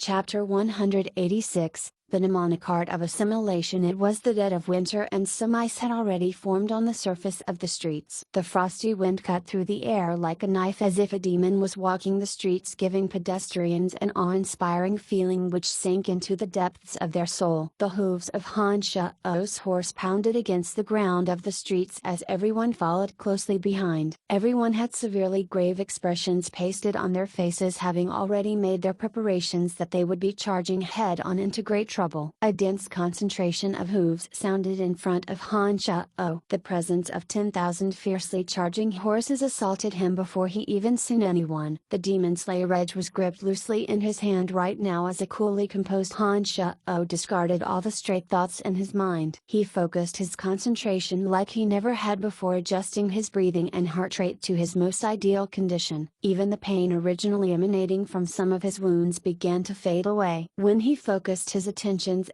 Chapter 186, The Mnemonic Art of Assimilation. It was the dead of winter and some ice had already formed on the surface of the streets. The frosty wind cut through the air like a knife as if a demon was walking the streets, giving pedestrians an awe-inspiring feeling which sank into the depths of their soul. The hooves of Han Shao's horse pounded against the ground of the streets as everyone followed closely behind. Everyone had severely grave expressions pasted on their faces, having already made their preparations that they would be charging head-on into great trouble. A dense concentration of hooves sounded in front of Han Shao. The presence of 10,000 fiercely charging horses assaulted him before he even seen anyone. The demon slayer edge was gripped loosely in his hand right now as a coolly composed Han Shao discarded all the stray thoughts in his mind. He focused his concentration like he never had before, adjusting his breathing and heart rate to his most ideal condition. Even the pain originally emanating from some of his wounds began to fade away. When he focused his attentions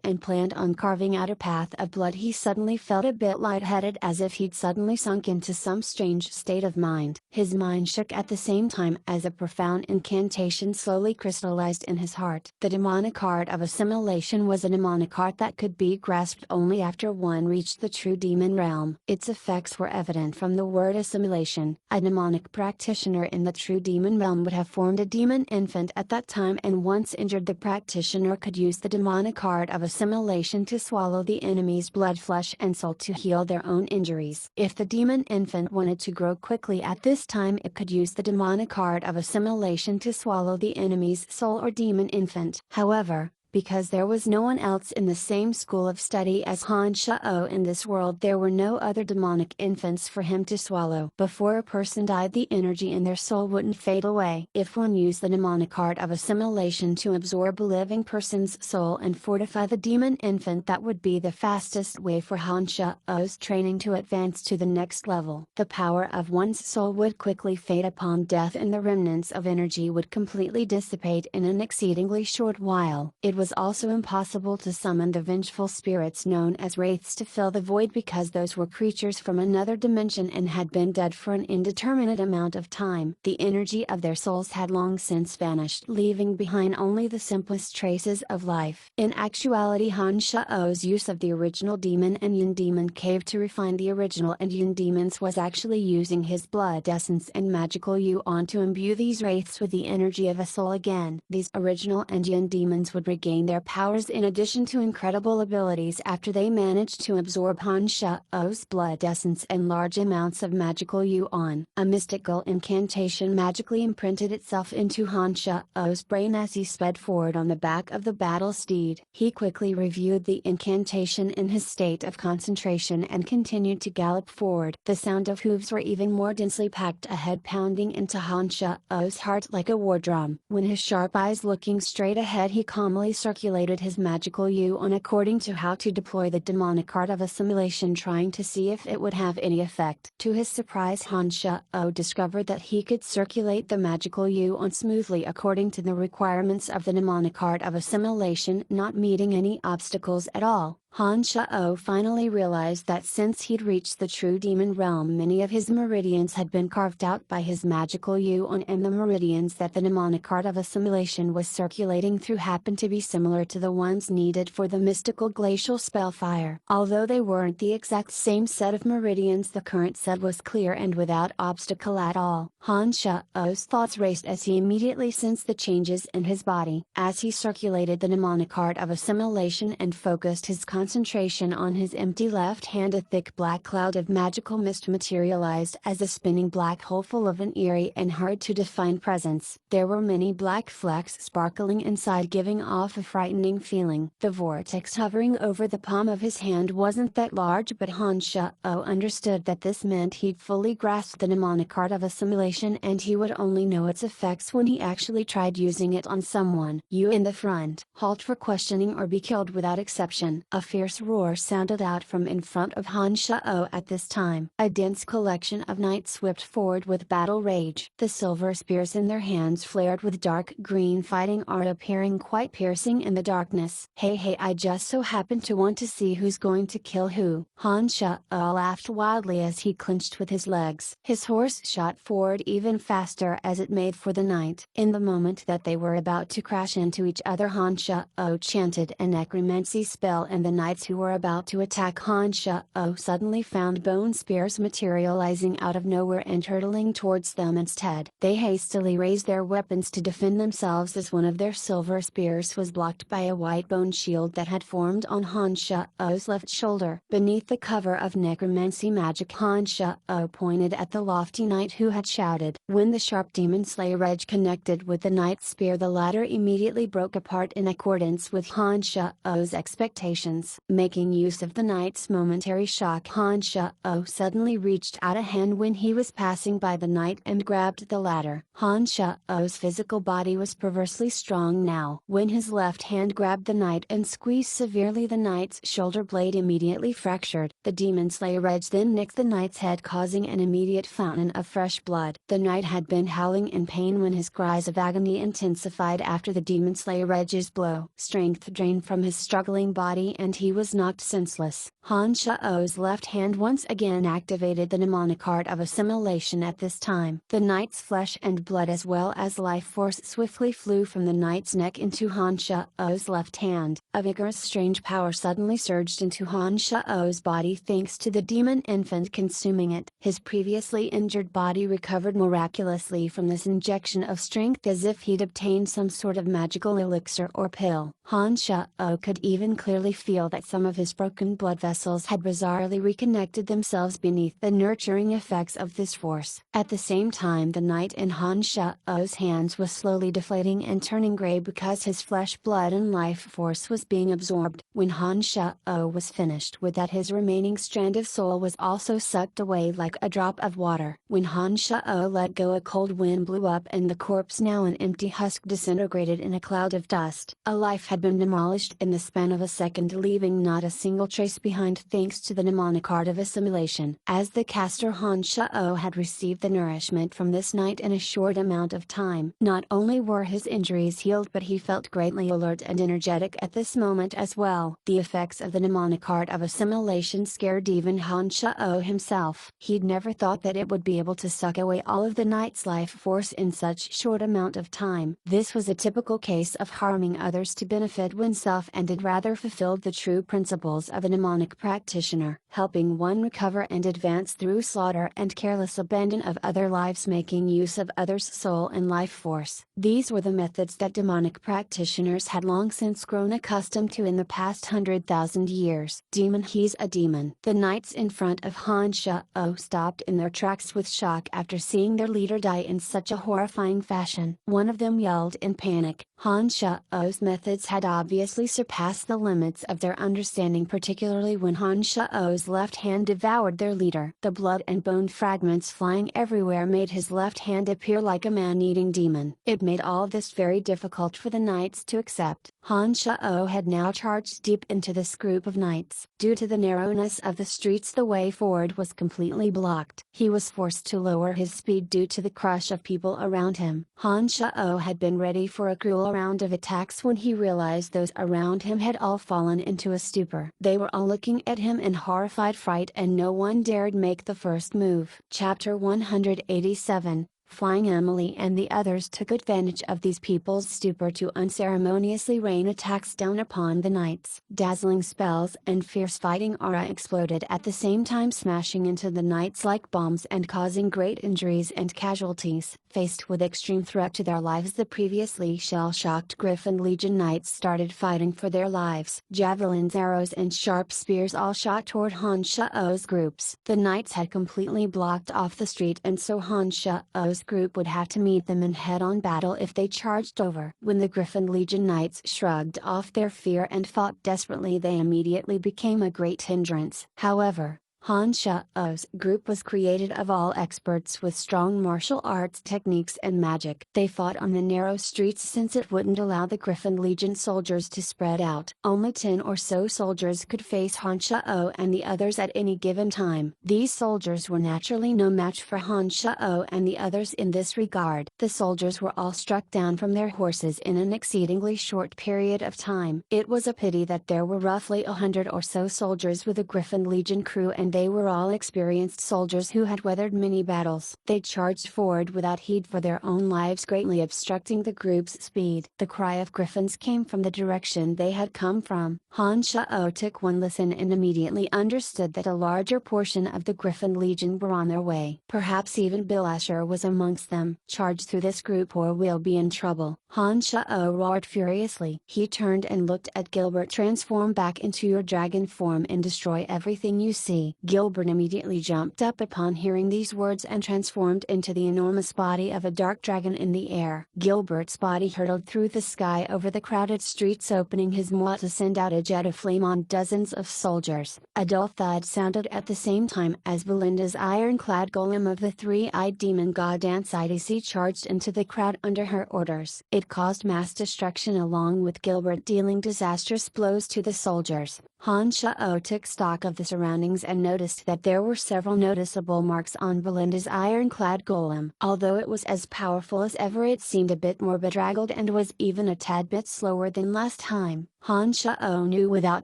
and planned on carving out a path of blood, he suddenly felt a bit lightheaded, as if he'd suddenly sunk into some strange state of mind. His mind shook at the same time as a profound incantation slowly crystallized in his heart. The demonic art of assimilation was a mnemonic art that could be grasped only after one reached the true demon realm. Its effects were evident from the word assimilation. A mnemonic practitioner in the true demon realm would have formed a demon infant at that time, and once injured, the practitioner could use the demonic art of assimilation to swallow the enemy's blood, flesh and soul to heal their own injuries. If the demon infant wanted to grow quickly at this time, it could use the demonic art of assimilation to swallow the enemy's soul or demon infant. However, because there was no one else in the same school of study as Han Shao in this world, there were no other demonic infants for him to swallow. Before a person died, the energy in their soul wouldn't fade away. If one used the mnemonic art of assimilation to absorb a living person's soul and fortify the demon infant, that would be the fastest way for Han Shao's training to advance to the next level. The power of one's soul would quickly fade upon death, and the remnants of energy would completely dissipate in an exceedingly short while. It was also impossible to summon the vengeful spirits known as wraiths to fill the void, because those were creatures from another dimension and had been dead for an indeterminate amount of time. The energy of their souls had long since vanished, leaving behind only the simplest traces of life. In actuality, Han Shao's use of the original demon and yin demon cave to refine the original and yin demons was actually using his blood essence and magical yuan to imbue these wraiths with the energy of a soul again. These original and yin demons would regain their powers in addition to incredible abilities after they managed to absorb Han Shao's blood essence and large amounts of magical yuan. A mystical incantation magically imprinted itself into Han Shao's brain as he sped forward on the back of the battle steed. He quickly reviewed the incantation in his state of concentration and continued to gallop forward. The sound of hooves were even more densely packed ahead, pounding into Han Shao's heart like a war drum. When his sharp eyes looking straight ahead, he calmly circulated his magical yuan according to how to deploy the demonic art of assimilation, trying to see if it would have any effect. To his surprise, Han Shao discovered that he could circulate the magical yuan smoothly according to the requirements of the mnemonic art of assimilation, not meeting any obstacles at all. Han Shao finally realized that since he'd reached the true demon realm, many of his meridians had been carved out by his magical yuan, and the meridians that the mnemonic art of assimilation was circulating through happened to be similar to the ones needed for the mystical glacial spellfire. Although they weren't the exact same set of meridians, the current set was clear and without obstacle at all. Han Shao's thoughts raced as he immediately sensed the changes in his body. As he circulated the mnemonic art of assimilation and focused his concentration on his empty left hand, a thick black cloud of magical mist materialized as a spinning black hole full of an eerie and hard to define presence. There were many black flecks sparkling inside, giving off a frightening feeling. The vortex hovering over the palm of his hand wasn't that large, but Han Shao understood that this meant he'd fully grasped the mnemonic art of assimilation, and he would only know its effects when he actually tried using it on someone. You in the front, halt for questioning or be killed without exception. A fierce roar sounded out from in front of Han Shao at this time. A dense collection of knights whipped forward with battle rage. The silver spears in their hands flared with dark green fighting aura, appearing quite piercing in the darkness. Hey, I just so happen to want to see who's going to kill who. Han Shao laughed wildly as he clinched with his legs. His horse shot forward even faster as it made for the knight. In the moment that they were about to crash into each other, Han Shao chanted a necromancy spell, and the knights who were about to attack Han Shao suddenly found bone spears materializing out of nowhere and hurtling towards them instead. They hastily raised their weapons to defend themselves as one of their silver spears was blocked by a white bone shield that had formed on Han Shao's left shoulder. Beneath the cover of necromancy magic, Han Shao pointed at the lofty knight who had shouted. When the sharp demon slayer edge connected with the knight's spear, the latter immediately broke apart in accordance with Han Shao's expectations. Making use of the knight's momentary shock, Han Shao suddenly reached out a hand when he was passing by the knight and grabbed the latter. Han Shao's physical body was perversely strong now. When his left hand grabbed the knight and squeezed severely, the knight's shoulder blade immediately fractured. The demon slayer edge then nicked the knight's head, causing an immediate fountain of fresh blood. The knight had been howling in pain when his cries of agony intensified after the demon slayer edge's blow. Strength drained from his struggling body and he was knocked senseless. Han Shao's left hand once again activated the mnemonic art of assimilation at this time. The knight's flesh and blood as well as life force swiftly flew from the knight's neck into Han Shao's left hand. A vigorous strange power suddenly surged into Han Shao's body thanks to the demon infant consuming it. His previously injured body recovered miraculously from this injection of strength as if he'd obtained some sort of magical elixir or pill. Han Shao could even clearly feel that some of his broken blood vessels had bizarrely reconnected themselves beneath the nurturing effects of this force. At the same time, the knight in Han Shao's hands was slowly deflating and turning gray because his flesh, blood and life force was being absorbed. When Han Shao was finished with that, his remaining strand of soul was also sucked away like a drop of water. When Han Shao let go, a cold wind blew up and the corpse, now an empty husk, disintegrated in a cloud of dust. A life had been demolished in the span of a second, leaving not a single trace behind thanks to the mnemonic art of assimilation. As the caster, Han Shao had received the nourishment from this knight in a short amount of time. Not only were his injuries healed, but he felt greatly alert and energetic at this moment as well. The effects of the mnemonic art of assimilation scared even Han Shao himself. He'd never thought that it would be able to suck away all of the knight's life force in such short amount of time. This was a typical case of harming others to benefit oneself, and it rather fulfilled the true principles of a mnemonic practitioner, helping one recover and advance through slaughter and careless abandon of other lives, making use of others' soul and life force. These were the methods that demonic practitioners had long since grown accustomed to in the past 100,000 years. Demon, he's a demon. The knights in front of Han Shao stopped in their tracks with shock after seeing their leader die in such a horrifying fashion. One of them yelled in panic. Han Shao's methods had obviously surpassed the limits of their understanding, particularly when Han Shao's left hand devoured their leader. The blood and bone fragments flying everywhere made his left hand appear like a man-eating demon. It made all this very difficult for the knights to accept. Han Shao had now charged deep into this group of knights. Due to the narrowness of the streets, the way forward was completely blocked. He was forced to lower his speed due to the crush of people around him. Han Shao had been ready for a cruel round of attacks when he realized those around him had all fallen into a stupor. They were all looking at him in horrified fright and no one dared make the first move. Chapter 187, Flying Emily and the others took advantage of these people's stupor to unceremoniously rain attacks down upon the knights. Dazzling spells and fierce fighting aura exploded at the same time, smashing into the knights like bombs and causing great injuries and casualties. Faced with extreme threat to their lives, the previously shell-shocked Griffin Legion knights started fighting for their lives. Javelins, arrows and sharp spears all shot toward Han Shao's groups. The knights had completely blocked off the street, and so Han Shao's group would have to meet them in head-on battle if they charged over. When the Griffin Legion knights shrugged off their fear and fought desperately, they immediately became a great hindrance. However, Han Sha'o's group was created of all experts with strong martial arts techniques and magic. They fought on the narrow streets since it wouldn't allow the Griffin Legion soldiers to spread out. Only 10 or so soldiers could face Han Sha'o and the others at any given time. These soldiers were naturally no match for Han Sha'o and the others in this regard. The soldiers were all struck down from their horses in an exceedingly short period of time. It was a pity that there were roughly 100 or so soldiers with the Griffin Legion crew, and they were all experienced soldiers who had weathered many battles. They charged forward without heed for their own lives, greatly obstructing the group's speed. The cry of griffins came from the direction they had come from. Han Sha'o took one listen and immediately understood that a larger portion of the Griffin Legion were on their way. Perhaps even Bilasher was amongst them. Charge through this group or we'll be in trouble, Han Sha'o roared furiously. He turned and looked at Gilbert. Transform back into your dragon form and destroy everything you see. Gilbert immediately jumped up upon hearing these words and transformed into the enormous body of a dark dragon in the air. Gilbert's body hurtled through the sky over the crowded streets, opening his maw to send out a jet of flame on dozens of soldiers. A dull thud sounded at the same time as Belinda's ironclad golem of the three-eyed demon god Ansidc charged into the crowd under her orders. It caused mass destruction along with Gilbert dealing disastrous blows to the soldiers. Han Sha'o took stock of the surroundings and noticed that there were several noticeable marks on Belinda's ironclad golem. Although it was as powerful as ever, it seemed a bit more bedraggled and was even a tad bit slower than last time. Han Sha'o knew without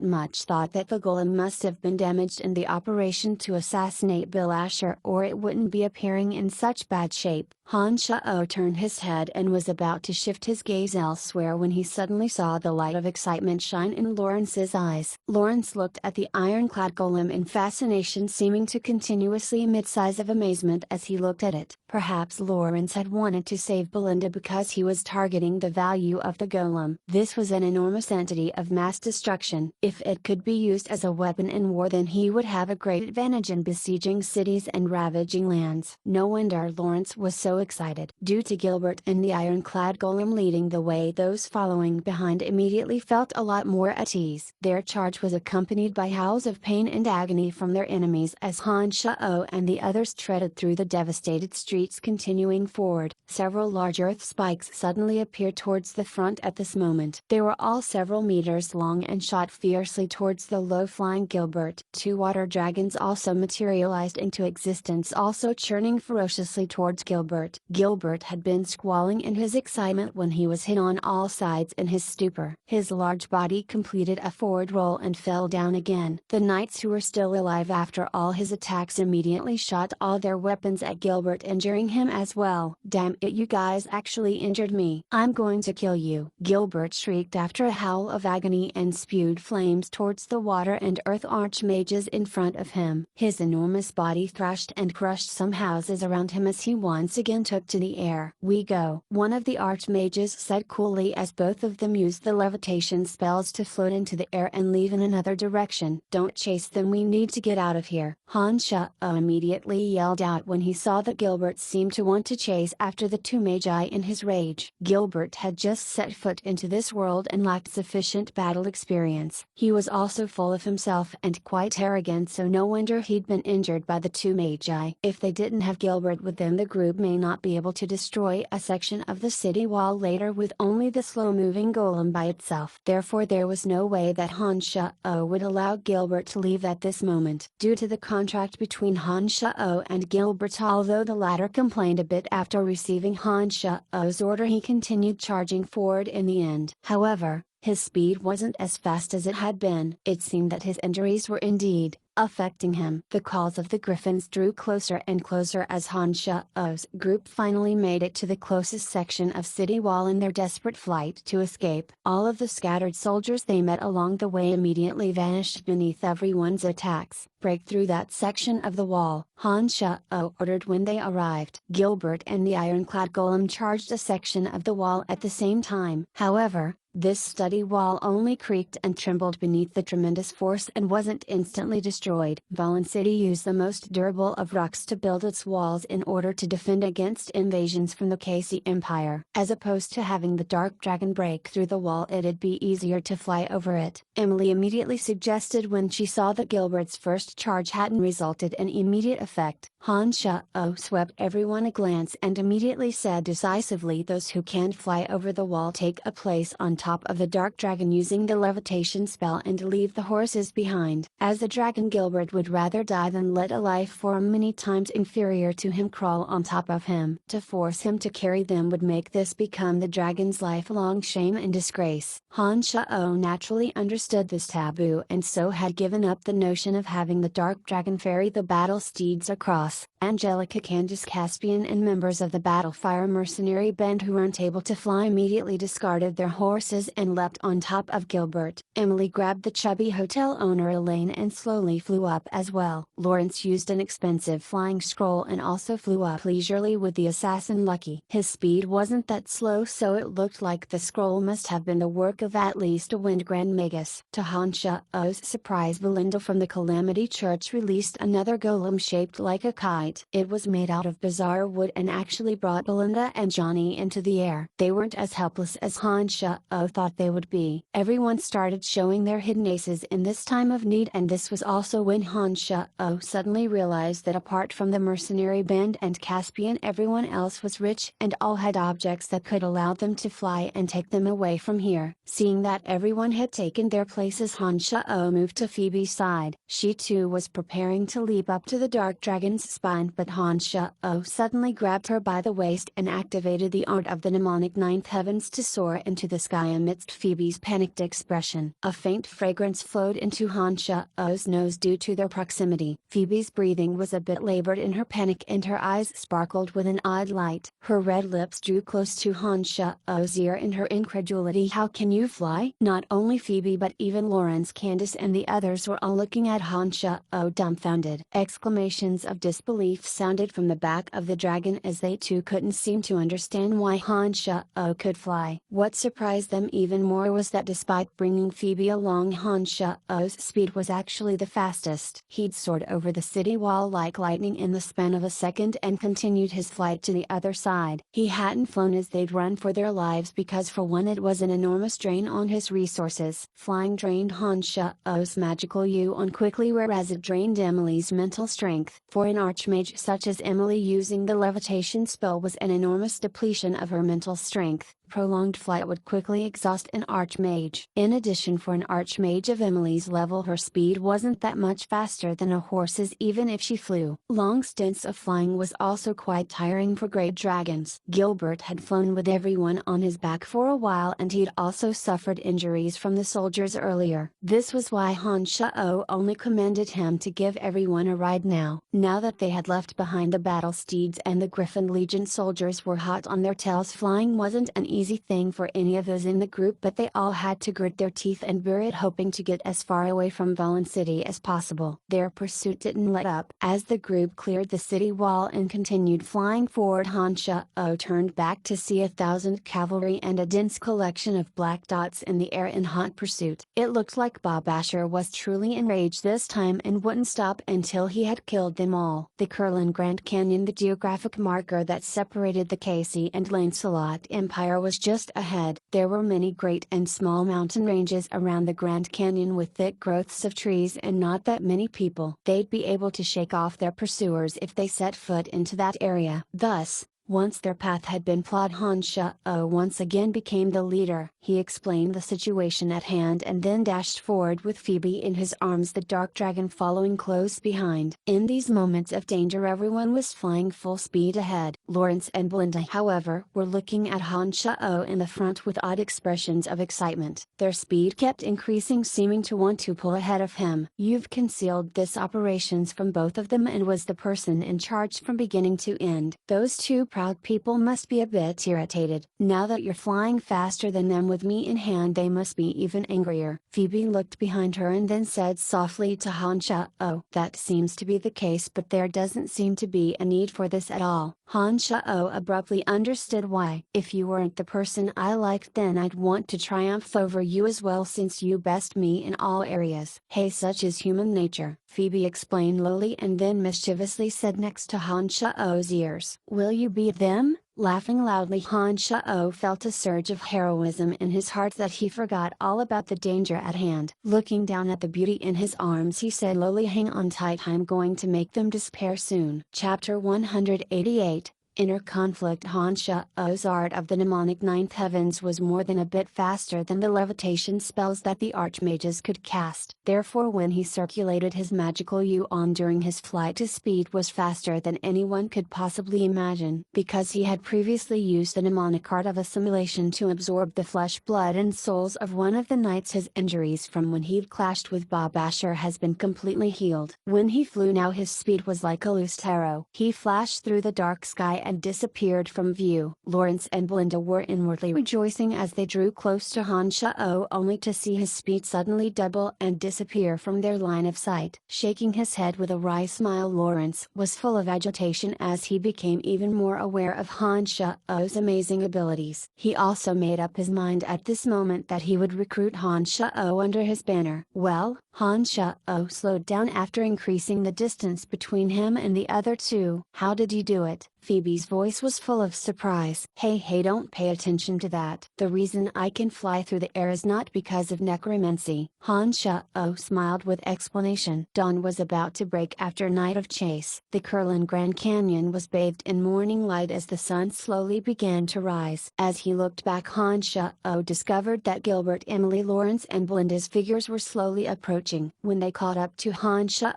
much thought that the golem must have been damaged in the operation to assassinate Bilasher, or it wouldn't be appearing in such bad shape. Han Sha'o turned his head and was about to shift his gaze elsewhere when he suddenly saw the light of excitement shine in Lawrence's eyes. Lawrence looked at the ironclad golem in fascination, seeming to continuously emit sighs of amazement as he looked at it. Perhaps Lawrence had wanted to save Belinda because he was targeting the value of the golem. This was an enormous entity of mass destruction. If it could be used as a weapon in war, then he would have a great advantage in besieging cities and ravaging lands. No wonder Lawrence was so excited. Due to Gilbert and the ironclad golem leading the way, those following behind immediately felt a lot more at ease. Their charge was accompanied by howls of pain and agony from their enemies as Han Sha'o and the others treaded through the devastated streets. Continuing forward, several large earth spikes suddenly appeared towards the front at this moment. They were all several meters long and shot fiercely towards the low-flying Gilbert. 2 water dragons also materialized into existence, also churning ferociously towards Gilbert. Gilbert had been squalling in his excitement when he was hit on all sides in his stupor. His large body completed a forward roll and fell down again. The knights who were still alive after all his attacks immediately shot all their weapons at Gilbert, injuring him as well. Damn it, you guys actually injured me. I'm going to kill you. Gilbert shrieked after a howl of agony and spewed flames towards the water and earth archmages in front of him. His enormous body thrashed and crushed some houses around him as he once again took to the air. We go, one of the archmages said coolly as both of them used the levitation spells to float into the air and leave in another direction. Don't chase them, we need to get out of here. Han Sha'o immediately yelled out when he saw that Gilbert seemed to want to chase after the 2 magi in his rage. Gilbert had just set foot into this world and lacked sufficient battle experience. He was also full of himself and quite arrogant, so no wonder he'd been injured by the 2 magi. If they didn't have Gilbert with them, the group may not be able to destroy a section of the city wall later with only the slow-moving golem by itself. Therefore there was no way that Han Sha'o would allow Gilbert to leave at this moment. Due to the contract between Han Sha'o and Gilbert, although the latter complained a bit after receiving Han Sha'o's order, he continued charging forward in the end. However, his speed wasn't as fast as it had been. It seemed that his injuries were indeed affecting him. The calls of the griffins drew closer and closer as Han Sha'o's group finally made it to the closest section of city wall in their desperate flight to escape. All of the scattered soldiers they met along the way immediately vanished beneath everyone's attacks. Break through that section of the wall, Han Sha'o ordered when they arrived. Gilbert and the ironclad golem charged a section of the wall at the same time. However, this sturdy wall only creaked and trembled beneath the tremendous force and wasn't instantly destroyed. Valen City used the most durable of rocks to build its walls in order to defend against invasions from the KC Empire. As opposed to having the dark dragon break through the wall, it'd be easier to fly over it. Emily immediately suggested when she saw that Gilbert's first first charge hadn't resulted in immediate effect. Han Shao swept everyone a glance and immediately said decisively, those who can't fly over the wall take a place on top of the dark dragon using the levitation spell and leave the horses behind. As the dragon, Gilbert would rather die than let a life form many times inferior to him crawl on top of him. To force him to carry them would make this become the dragon's lifelong shame and disgrace. Han Shao naturally understood this taboo and so had given up the notion of having the dark dragon ferry the battle steeds across. Angelica, Candace, Caspian and members of the Battlefire mercenary band who weren't able to fly immediately discarded their horses and leapt on top of Gilbert. Emily grabbed the chubby hotel owner Elaine and slowly flew up as well. Lawrence used an expensive flying scroll and also flew up leisurely with the assassin Lucky. His speed wasn't that slow, so it looked like the scroll must have been the work of at least a wind grand magus. To Han Shao's surprise, Belinda from the Calamity Church released another golem shaped like a kite. It was made out of bizarre wood and actually brought Belinda and Johnny into the air. They weren't as helpless as Han Shao thought they would be. Everyone started showing their hidden aces in this time of need, and this was also when Han Shao suddenly realized that apart from the mercenary band and Caspian, everyone else was rich and all had objects that could allow them to fly and take them away from here. Seeing that everyone had taken their places, Han Shao moved to Phoebe's side. She too was preparing to leap up to the dark dragon's spine, but Han Shao suddenly grabbed her by the waist and activated the art of the mnemonic ninth heavens to soar into the sky amidst Phoebe's panicked expression. A faint fragrance flowed into Han Shao's nose due to their proximity. Phoebe's breathing was a bit labored in her panic and her eyes sparkled with an odd light. Her red lips drew close to Han Shao's ear in her incredulity. "How can you fly?" Not only Phoebe but even Lawrence, Candace and the others were all looking at Han Shao dumbfounded. Exclamations of disbelief sounded from the back of the dragon as they too couldn't seem to understand why Han Shao could fly. What surprised them even more was that despite bringing Phoebe along, Han Shao's speed was actually the fastest. He'd soared over the city wall like lightning in the span of a second and continued his flight to the other side. He hadn't flown as they'd run for their lives because for one it was an enormous drain on his resources. Flying drained Han Shao's magical yuan quickly, whereas it drained Emily's mental strength. For an archmage such as Emily, using the levitation spell was an enormous depletion of her mental strength. Prolonged flight would quickly exhaust an archmage. In addition, for an archmage of Emily's level, her speed wasn't that much faster than a horse's even if she flew. Long stints of flying was also quite tiring for great dragons. Gilbert had flown with everyone on his back for a while and he'd also suffered injuries from the soldiers earlier. This was why Han Shao only commanded him to give everyone a ride now. Now that they had left behind the battle steeds and the Griffin Legion soldiers were hot on their tails, flying wasn't an easy thing for any of those in the group, but they all had to grit their teeth and bear it, hoping to get as far away from Valen City as possible. Their pursuit didn't let up. As the group cleared the city wall and continued flying forward, Han Shao turned back to see 1,000 cavalry and a dense collection of black dots in the air in hot pursuit. It looked like Bob Asher was truly enraged this time and wouldn't stop until he had killed them all. The Curlin Grand Canyon, the geographic marker that separated the Casey and Lancelot Empire, was just ahead. There were many great and small mountain ranges around the Grand Canyon with thick growths of trees and not that many people. They'd be able to shake off their pursuers if they set foot into that area. Thus, once their path had been plowed, Han Shao once again became the leader. He explained the situation at hand and then dashed forward with Phoebe in his arms, the dark dragon following close behind. In these moments of danger, everyone was flying full speed ahead. Lawrence and Belinda, however, were looking at Han Shao in the front with odd expressions of excitement. Their speed kept increasing, seeming to want to pull ahead of him. "You've concealed this operations from both of them and was the person in charge from beginning to end. Those two proud people must be a bit irritated. Now that you're flying faster than them with me in hand, they must be even angrier." Phoebe looked behind her and then said softly to Han Shao, "That seems to be the case, but there doesn't seem to be a need for this at all." Han Shao abruptly understood why. "If you weren't the person I liked, then I'd want to triumph over you as well, since you best me in all areas." "Hey, such is human nature," Phoebe explained lowly and then mischievously said next to Han Shao's ears, "Will you beat them?" Laughing loudly, Han Shao felt a surge of heroism in his heart that he forgot all about the danger at hand. Looking down at the beauty in his arms, he said lowly, "Hang on tight, I'm going to make them despair soon." Chapter 188, Inner Conflict. Han Shao's art of the mnemonic ninth heavens was more than a bit faster than the levitation spells that the archmages could cast. Therefore, when he circulated his magical yuan during his flight, his speed was faster than anyone could possibly imagine. Because he had previously used the mnemonic art of assimilation to absorb the flesh, blood and souls of one of the knights, his injuries from when he'd clashed with Bob Asher has been completely healed. When he flew now, his speed was like a loose arrow. He flashed through the dark sky and disappeared from view. Lawrence and Belinda were inwardly rejoicing as they drew close to Han Shao, only to see his speed suddenly double and disappear from their line of sight. Shaking his head with a wry smile, Lawrence was full of agitation as he became even more aware of Han Shao's amazing abilities. He also made up his mind at this moment that he would recruit Han Shao under his banner. "Well?" Han Shao slowed down after increasing the distance between him and the other two. "How did you do it?" Phoebe's voice was full of surprise. Hey, don't pay attention to that. The reason I can fly through the air is not because of necromancy." Han Shao smiled with explanation. Dawn was about to break after a night of chase. The Kurlan Grand Canyon was bathed in morning light as the sun slowly began to rise. As he looked back, Han Shao discovered that Gilbert, Emily, Lawrence and Belinda's figures were slowly approaching. When they caught up to Han Shao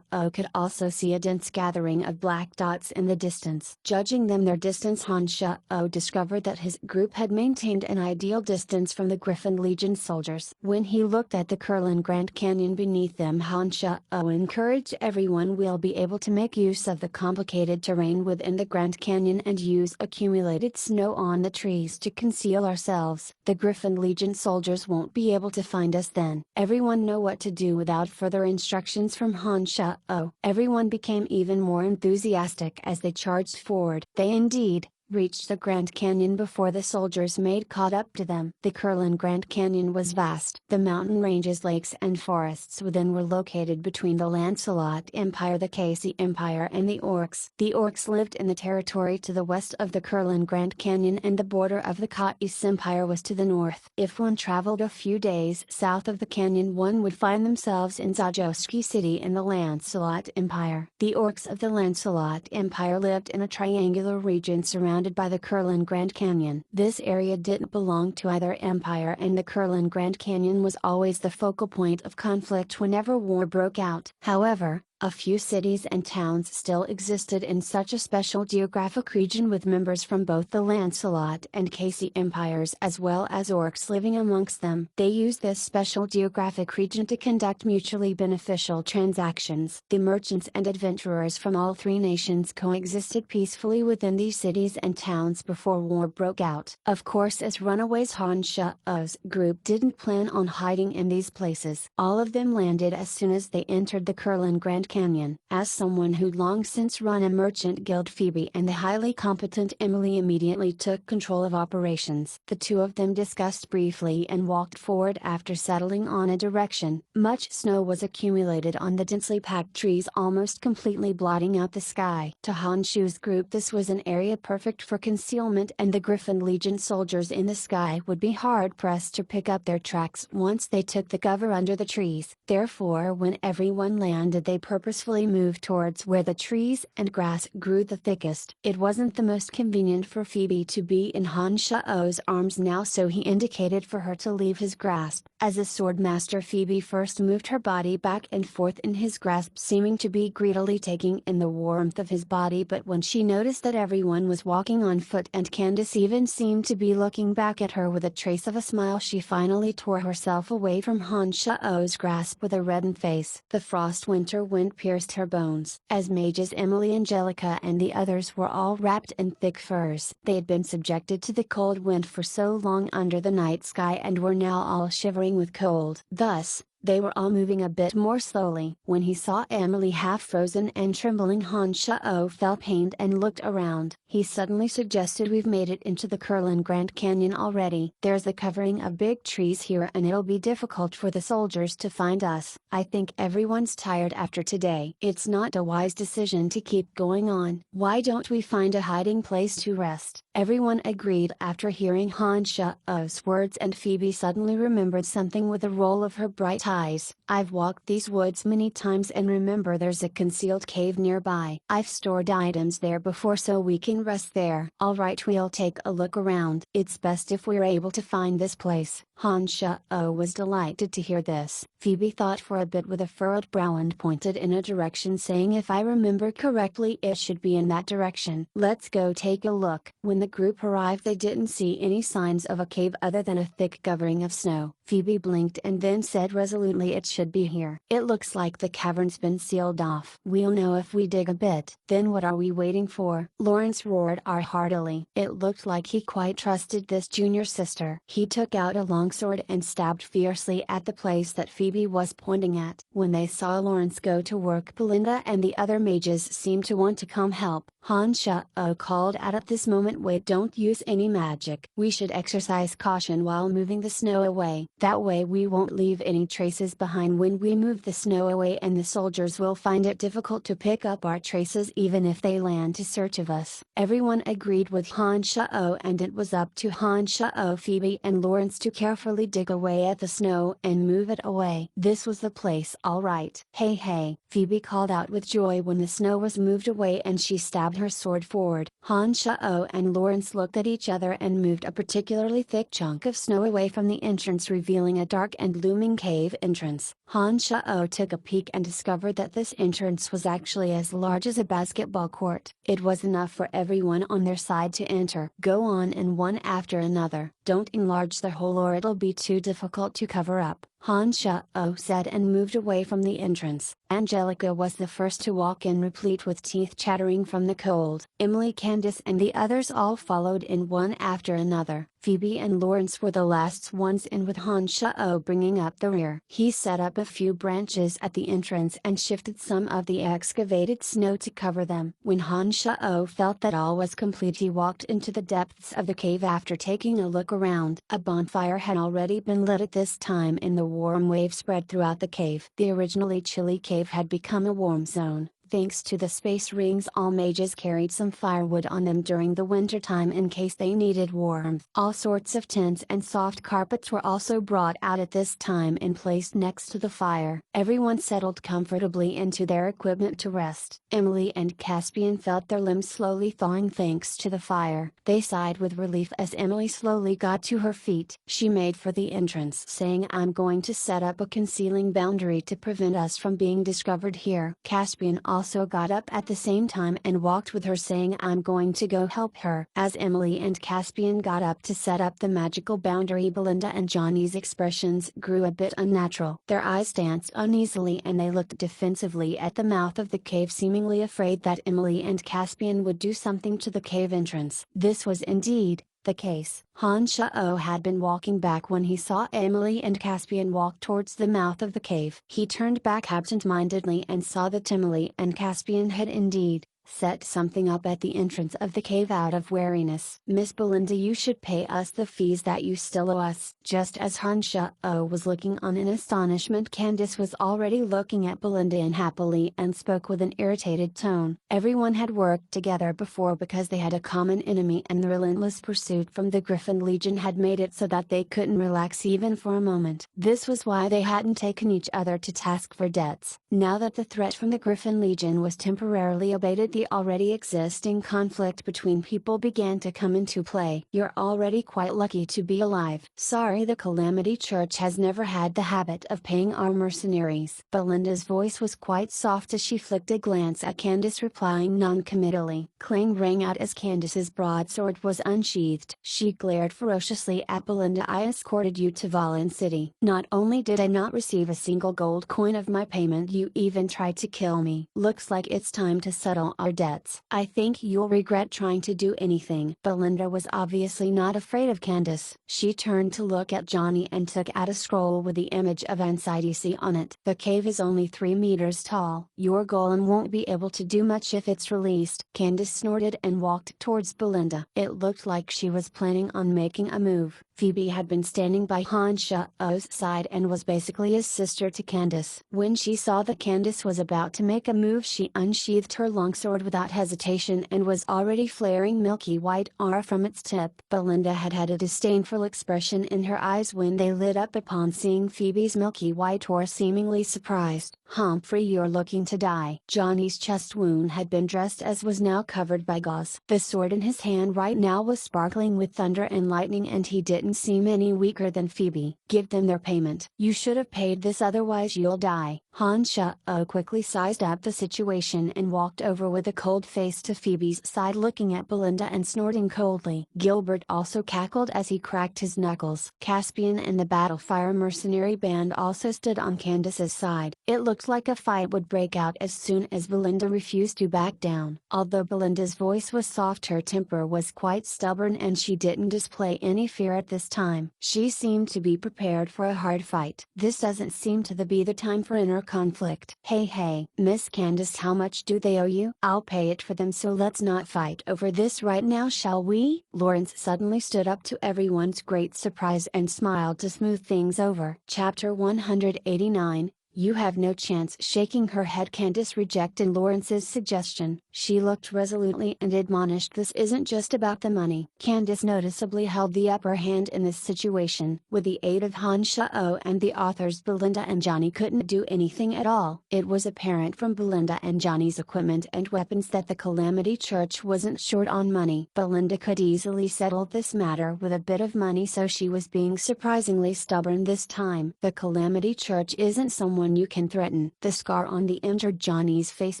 could also see a dense gathering of black dots in the distance. Judging them their distance, Han Shao discovered that his group had maintained an ideal distance from the Griffin Legion soldiers. When he looked at the Kurlan Grand Canyon beneath them, Han Shao encouraged everyone, "We'll be able to make use of the complicated terrain within the Grand Canyon and use accumulated snow on the trees to conceal ourselves. The Griffin Legion soldiers won't be able to find us then." Everyone knew what to do without further instructions from Han Shao. Everyone became even more enthusiastic as they charged forward. They indeed reached the Grand Canyon before the soldiers made caught up to them. The Kurlan Grand Canyon was vast. The mountain ranges, lakes and forests within were located between the Lancelot Empire, the Casey Empire and the Orcs. The Orcs lived in the territory to the west of the Kurlan Grand Canyon, and the border of the Kais Empire was to the north. If one traveled a few days south of the canyon, one would find themselves in Zajoski City in the Lancelot Empire. The Orcs of the Lancelot Empire lived in a triangular region surrounded by the Kurlan Grand Canyon. This area didn't belong to either empire, and the Kurlan Grand Canyon was always the focal point of conflict whenever war broke out. However, a few cities and towns still existed in such a special geographic region, with members from both the Lancelot and Casey empires as well as Orcs living amongst them. They used this special geographic region to conduct mutually beneficial transactions. The merchants and adventurers from all three nations coexisted peacefully within these cities and towns before war broke out. Of course, as runaways, Han Shao's group didn't plan on hiding in these places. All of them landed as soon as they entered the Kurlan Grand Canyon. As someone who'd long since run a merchant guild, Phoebe and the highly competent Emily immediately took control of operations. The two of them discussed briefly and walked forward after settling on a direction. Much snow was accumulated on the densely packed trees, almost completely blotting out the sky. To Han Shu's group, this was an area perfect for concealment, and the Griffin Legion soldiers in the sky would be hard-pressed to pick up their tracks once they took the cover under the trees. Therefore, when everyone landed, they purposefully moved towards where the trees and grass grew the thickest. It wasn't the most convenient for Phoebe to be in Han Shao's arms now, so he indicated for her to leave his grasp. As a sword master, Phoebe first moved her body back and forth in his grasp, seeming to be greedily taking in the warmth of his body, but when she noticed that everyone was walking on foot and Candace even seemed to be looking back at her with a trace of a smile, she finally tore herself away from Han Shao's grasp with a reddened face. The frost winter wind pierced her bones. As mages, Emily, Angelica and the others were all wrapped in thick furs. They had been subjected to the cold wind for so long under the night sky and were now all shivering with cold. Thus, They were all moving a bit more slowly. When he saw Emily half frozen and trembling, Han Shao felt pained and looked around. He suddenly suggested, "We've made it into the Kurlan Grand Canyon already. There's a covering of big trees here and it'll be difficult for the soldiers to find us. I think everyone's tired after today. It's not a wise decision to keep going on. Why don't we find a hiding place to rest?" Everyone agreed after hearing Han Shao's words, and Phoebe suddenly remembered something with a roll of her bright eyes. "I've walked these woods many times and remember there's a concealed cave nearby. I've stored items there before so we can rest there." "Alright, we'll take a look around. It's best if we're able to find this place." Han Shao was delighted to hear this. Phoebe thought for a bit with a furrowed brow and pointed in a direction, saying, "If I remember correctly it should be in that direction. Let's go take a look." When the group arrived they didn't see any signs of a cave other than a thick covering of snow. Phoebe blinked and then said resolutely, "It should be here. It looks like the cavern's been sealed off. We'll know if we dig a bit." "Then what are we waiting for?" Lawrence roared heartily. It looked like he quite trusted this junior sister. He took out a long sword and stabbed fiercely at the place that Phoebe was pointing at. When they saw Lawrence go to work, Belinda and the other mages seemed to want to come help. Han Shao called out at this moment, "Wait, don't use any magic. We should exercise caution while moving the snow away. That way we won't leave any traces behind when we move the snow away, and the soldiers will find it difficult to pick up our traces even if they land to search of us." Everyone agreed with Han Shao, and it was up to Han Shao, Phoebe and Lawrence to carefully dig away at the snow and move it away. This was the place all right. "Hey hey!" Phoebe called out with joy when the snow was moved away, and she stabbed her sword forward. Han Shao and Lawrence looked at each other and moved a particularly thick chunk of snow away from the entrance, revealing a dark and looming cave entrance. Han Shao took a peek and discovered that this entrance was actually as large as a basketball court. It was enough for everyone on their side to enter. "Go on in one after another. Don't enlarge the hole or it'll be too difficult to cover up," Han Shao said, and moved away from the entrance. Angelica was the first to walk in, replete with teeth chattering from the cold. Emily, Candace and the others all followed in one after another. Phoebe and Lawrence were the last ones in, with Han Shao bringing up the rear. He set up a few branches at the entrance and shifted some of the excavated snow to cover them. When Han Shao felt that all was complete, he walked into the depths of the cave. After taking a look around, a bonfire had already been lit at this time, and the warm wave spread throughout the cave. The originally chilly cave had become a warm zone. Thanks to the space rings, all mages carried some firewood on them during the winter time in case they needed warmth. All sorts of tents and soft carpets were also brought out at this time and placed next to the fire. Everyone settled comfortably into their equipment to rest. Emily and Caspian felt their limbs slowly thawing thanks to the fire. They sighed with relief as Emily slowly got to her feet. She made for the entrance, saying, "I'm going to set up a concealing boundary to prevent us from being discovered here." Caspian also got up at the same time and walked with her, saying, "I'm going to go help her." As Emily and Caspian got up to set up the magical boundary, Belinda and Johnny's expressions grew a bit unnatural. Their eyes danced uneasily and they looked defensively at the mouth of the cave, seemingly afraid that Emily and Caspian would do something to the cave entrance. This was indeed the case. Han Shao had been walking back when he saw Emily and Caspian walk towards the mouth of the cave. He turned back absent-mindedly and saw that Emily and Caspian had indeed set something up at the entrance of the cave out of wariness. "Miss Belinda, you should pay us the fees that you still owe us." Just as Han Shao was looking on in astonishment, Candace was already looking at Belinda unhappily and spoke with an irritated tone. Everyone had worked together before because they had a common enemy, and the relentless pursuit from the Griffin Legion had made it so that they couldn't relax even for a moment. This was why they hadn't taken each other to task for debts. Now that the threat from the Griffin Legion was temporarily abated, the already existing conflict between people began to come into play. "You're already quite lucky to be alive. Sorry, the Calamity Church has never had the habit of paying our mercenaries." Belinda's voice was quite soft as she flicked a glance at Candace, replying non-committally. Clang rang out as Candace's broadsword was unsheathed. She glared ferociously at Belinda. "I escorted you to Valen City. Not only did I not receive a single gold coin of my payment, you even tried to kill me. Looks like it's time to settle our debts. I think you'll regret trying to do anything." Belinda was obviously not afraid of Candace. She turned to look at Johnny and took out a scroll with the image of Ansidc on it. "The cave is only 3 meters tall. Your golem won't be able to do much if it's released." Candace snorted and walked towards Belinda. It looked like she was planning on making a move. Phoebe had been standing by Han Sha'o's side and was basically his sister to Candace. When she saw that Candace was about to make a move, she unsheathed her longsword without hesitation and was already flaring milky white aura from its tip. Belinda had had a disdainful expression in her eyes when they lit up upon seeing Phoebe's milky white aura, seemingly surprised. "Humphrey, you're looking to die." Johnny's chest wound had been dressed as was now covered by gauze. The sword in his hand right now was sparkling with thunder and lightning, and he didn't seem any weaker than Phoebe. "Give them their payment." "You should have paid this, otherwise you'll die." Han Sha'o quickly sized up the situation and walked over with a cold face to Phoebe's side, looking at Belinda and snorting coldly. Gilbert also cackled as he cracked his knuckles. Caspian and the Battlefire mercenary band also stood on Candace's side. It looked like a fight would break out as soon as Belinda refused to back down. Although Belinda's voice was soft, her temper was quite stubborn and she didn't display any fear at this time. She seemed to be prepared for a hard fight. "This doesn't seem to be the time for inner conflict." Hey, Miss Candace, how much do they owe you?" "I'll pay it for them, so let's not fight over this right now, shall we?" Lawrence suddenly stood up to everyone's great surprise and smiled to smooth things over. Chapter 189, "You have no chance." Shaking her head, Candace rejected Lawrence's suggestion. She looked resolutely and admonished, "This isn't just about the money." Candace noticeably held the upper hand in this situation. With the aid of Han Sha'o and the authors, Belinda and Johnny couldn't do anything at all. It was apparent from Belinda and Johnny's equipment and weapons that the Calamity Church wasn't short on money. Belinda could easily settle this matter with a bit of money, so she was being surprisingly stubborn this time. "The Calamity Church isn't someone you can threaten." The scar on the injured Johnny's face